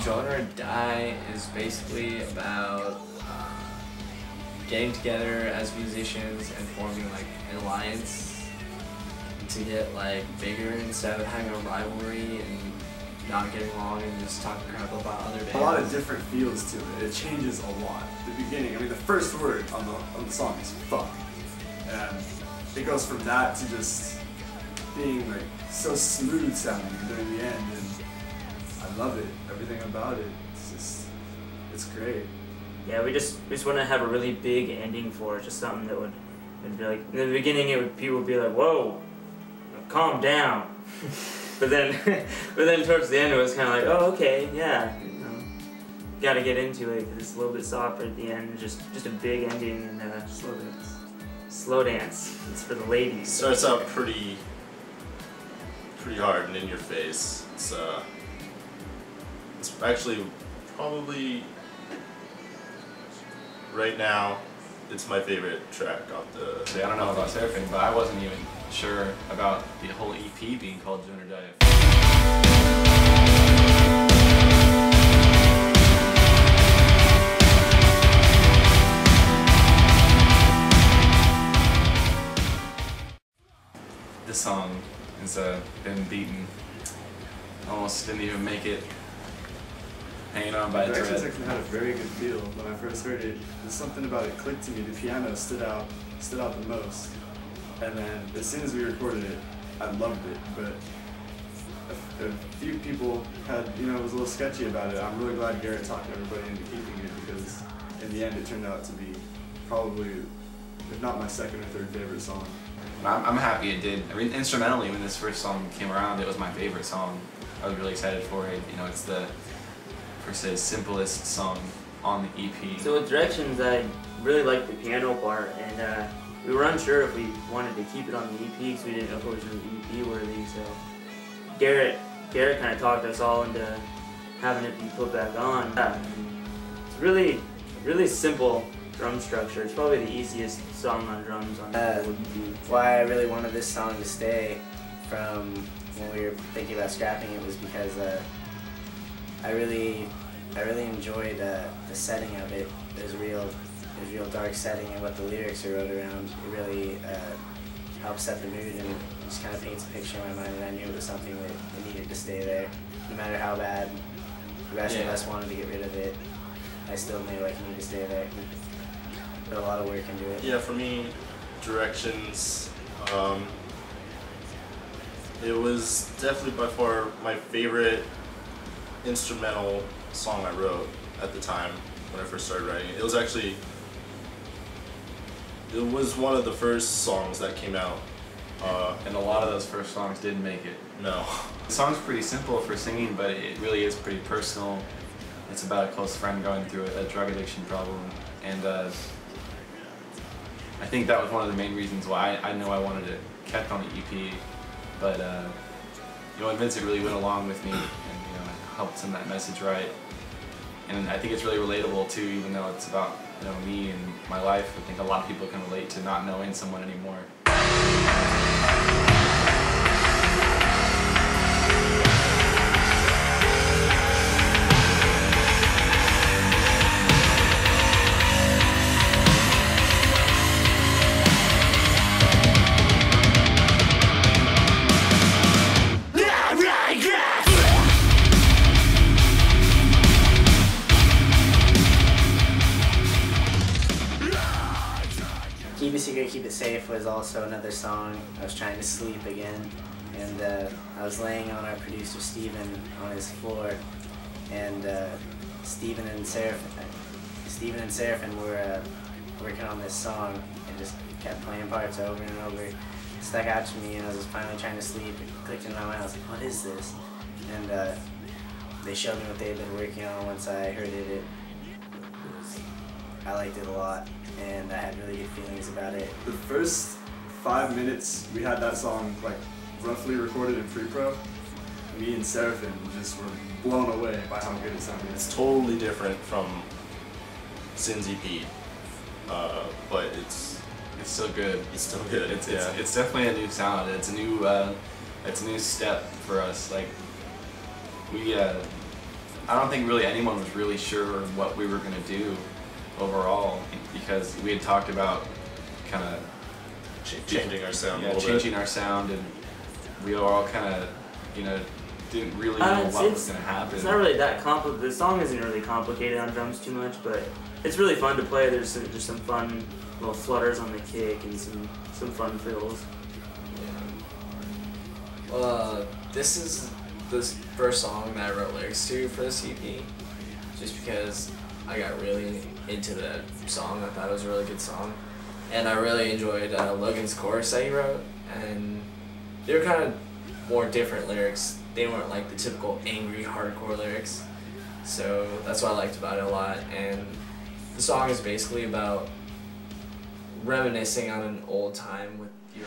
Genre Die is basically about getting together as musicians and forming like an alliance to get like bigger instead of having a rivalry and not getting along and just talking crap about other bands. A lot of different feels to it. It changes a lot. The beginning, I mean, the first word on the song is fuck, and it goes from that to just being like so smooth sounding during the end, and I love it. Everything about it. It's great. Yeah, we just want to have a really big ending for it, just something that would be like, in the beginning people would be like, whoa, calm down. but then towards the end it was kind of like, oh, okay, yeah, you know, gotta get into it because it's a little bit softer at the end, just a big ending and slow dance. Slow dance. It's for the ladies. Starts out pretty hard and in your face. It's actually probably right now it's my favorite track off the. I don't know about Seraphim, but I wasn't even sure about the whole EP being called Genre Die. This song has been beaten. Almost didn't even make it. Hanging on by a thread. Direction Section had a very good feel when I first heard it. There's something about it clicked to me. The piano stood out the most. And then as soon as we recorded it, I loved it. But a few people had, you know, it was a little sketchy about it. I'm really glad Garrett talked everybody into keeping it because in the end it turned out to be probably, if not my second or third favorite song. I'm happy it did. I mean, instrumentally, when this first song came around, it was my favorite song. I was really excited for it. You know, it's the, per se, simplest song on the EP. So with Directions, I really liked the piano part, and we were unsure if we wanted to keep it on the EP because we didn't know if it was really EP worthy. So Garrett kind of talked us all into having it be put back on. It's really simple drum structure. It's probably the easiest song on drums on the EP. Why I really wanted this song to stay from when we were thinking about scrapping it was because I really enjoyed the setting of it. There's a real dark setting, and what the lyrics are wrote around, it really helps set the mood and just kind of paints a picture in my mind, and I knew it was something that it needed to stay there. No matter how bad the rest of us wanted to get rid of it, I still knew like it needed to stay there. Put a lot of work into it. Yeah, for me, Directions, it was definitely by far my favorite instrumental song I wrote at the time when I first started writing. It was actually, it was one of the first songs that came out. And a lot of those first songs didn't make it. No. The song's pretty simple for singing, but it really is pretty personal. It's about a close friend going through a drug addiction problem, and I think that was one of the main reasons why I know I wanted it kept on the EP. But you know, and Vincent really went along with me and, you know, helped send that message right. And I think it's really relatable too, even though it's about, you know, me and my life. I think a lot of people can relate to not knowing someone anymore. Keep It Secret, Keep It Safe was also another song. I was trying to sleep again, and I was laying on our producer Steven on his floor, and Steven and Seraphim were working on this song and just kept playing parts over and over. It stuck out to me, and I was just finally trying to sleep. It clicked in my mind. I was like, what is this? And they showed me what they had been working on. Once I heard it, I liked it a lot, and I had really good feelings about it. The first 5 minutes we had that song like roughly recorded in pre-pro, me and Seraphim just were blown away by how good it sounded. It's totally different from Sin's EP, but it's still good. It's still good. It's definitely a new sound. It's a new step for us. Like we I don't think really anyone was really sure what we were gonna do overall, because we had talked about kind of Changing our sound a yeah, little changing bit. our sound, and we were all kind of, you know, didn't really know what was gonna happen. It's not really that complicated. The song isn't really complicated on drums too much, but it's really fun to play. There's some fun little flutters on the kick and some fun fills. Yeah. This is the first song that I wrote lyrics to for this EP, just because I got really into that song. I thought it was a really good song, and I really enjoyed Logan's chorus that he wrote, and they were kind of more different lyrics. They weren't like the typical angry hardcore lyrics, so that's what I liked about it a lot. And the song is basically about reminiscing on an old time with your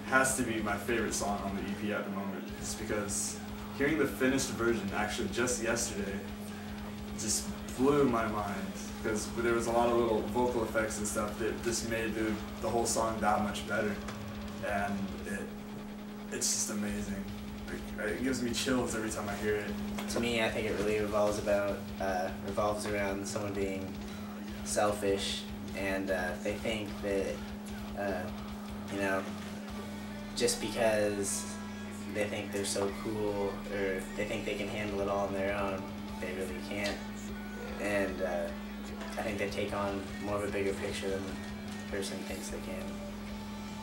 has to be my favorite song on the EP at the moment, just because hearing the finished version actually just yesterday just blew my mind, because there was a lot of little vocal effects and stuff that just made the whole song that much better, and it's just amazing. Like, it gives me chills every time I hear it. To me, I think it really revolves around someone being selfish, and they think that you know, just because they think they're so cool, or they think they can handle it all on their own, they really can't. And I think they take on more of a bigger picture than the person thinks they can.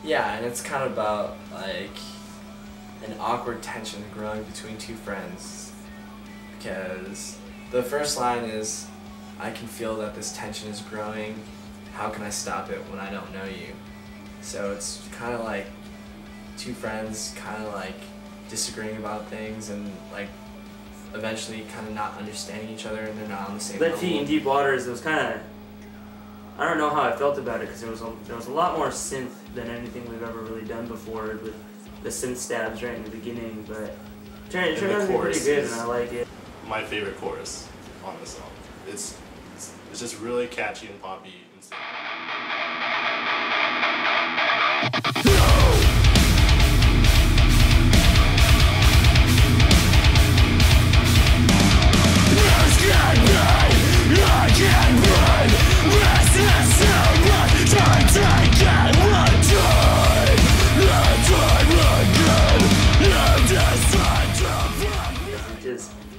Yeah, and it's kind of about like an awkward tension growing between two friends, because the first line is, I can feel that this tension is growing, how can I stop it when I don't know you? So it's kind of like two friends kind of like disagreeing about things, and like eventually kind of not understanding each other, and they're not on the same That level. Feet in Deep Waters, it was kind of, I don't know how I felt about it, because there was a lot more synth than anything we've ever really done before, with the synth stabs right in the beginning, but it turned out to be pretty chorus good, is- and I like it. My favorite chorus on the song. It's just really catchy and poppy. And stuff.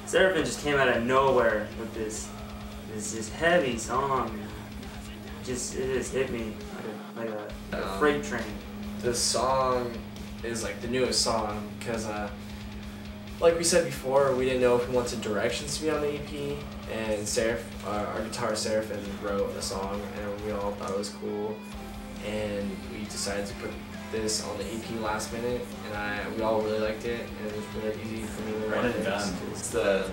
Seraphim just came out of nowhere with this just heavy song. It just hit me like a freight train. The song is like the newest song, because like we said before, we didn't know if we wanted Directions to be on the EP, and our guitarist Seraphim wrote a song, and we all thought it was cool, and we decided to put this on the EP last minute, and we all really liked it, and it was really easy for me to write One and it. done. It's the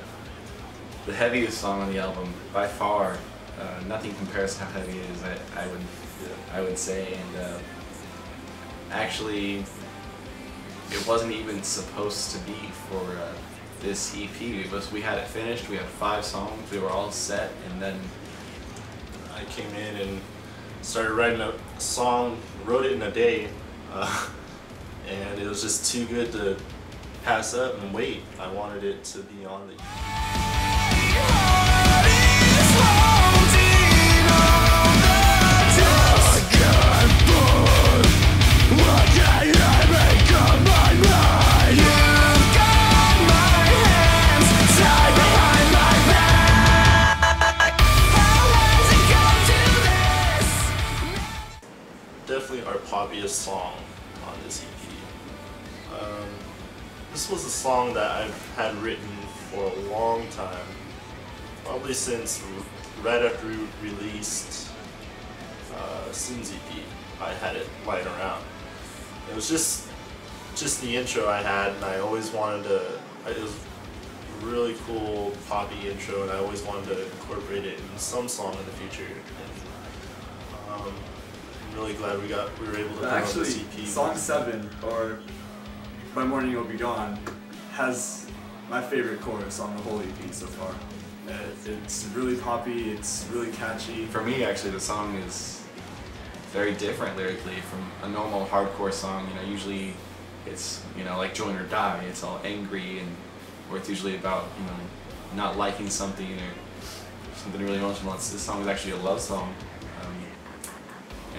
heaviest song on the album by far. Nothing compares to how heavy it is. I would say, and actually, it wasn't even supposed to be for this EP. We had it finished. We had 5 songs. We were all set, and then I came in and started writing a song, wrote it in a day, and it was just too good to pass up and wait. I wanted it to be on the definitely our poppiest song on this EP. This was a song that I've had written for a long time, probably since right after we released Sin's EP. I had it lying around. It was just the intro I had, and I always wanted to. It was a really cool poppy intro, and I always wanted to incorporate it in some song in the future. And, really glad we were able to put Actually, out this EP. song 7, or My Morning Will Be Gone, has my favorite chorus on the whole EP so far. It's really poppy, it's really catchy. For me, actually, the song is very different lyrically from a normal hardcore song. You know, usually it's, you know, like Join or Die. It's all angry, and or it's usually about, you know, not liking something or something really emotional. This song is actually a love song,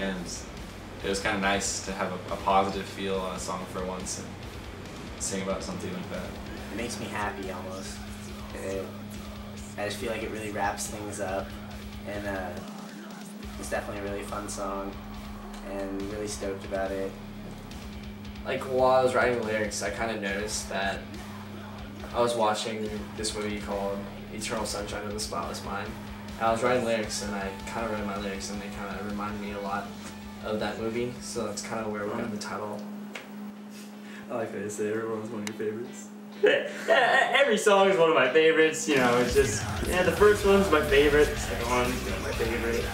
and it was kind of nice to have a positive feel on a song for once and sing about something like that. It makes me happy almost. I just feel like it really wraps things up, and it's definitely a really fun song, and really stoked about it. Like while I was writing the lyrics, I kind of noticed that I was watching this movie called Eternal Sunshine of the Spotless Mind. And I was writing lyrics, and I kind of read my lyrics, and they kind of reminded me a lot of that movie. So that's kind of where we got the title. I like that you say everyone's one of your favorites. Every song is one of my favorites, you know, it's just, yeah, the first one's my favorite, the second one's, you know, my favorite.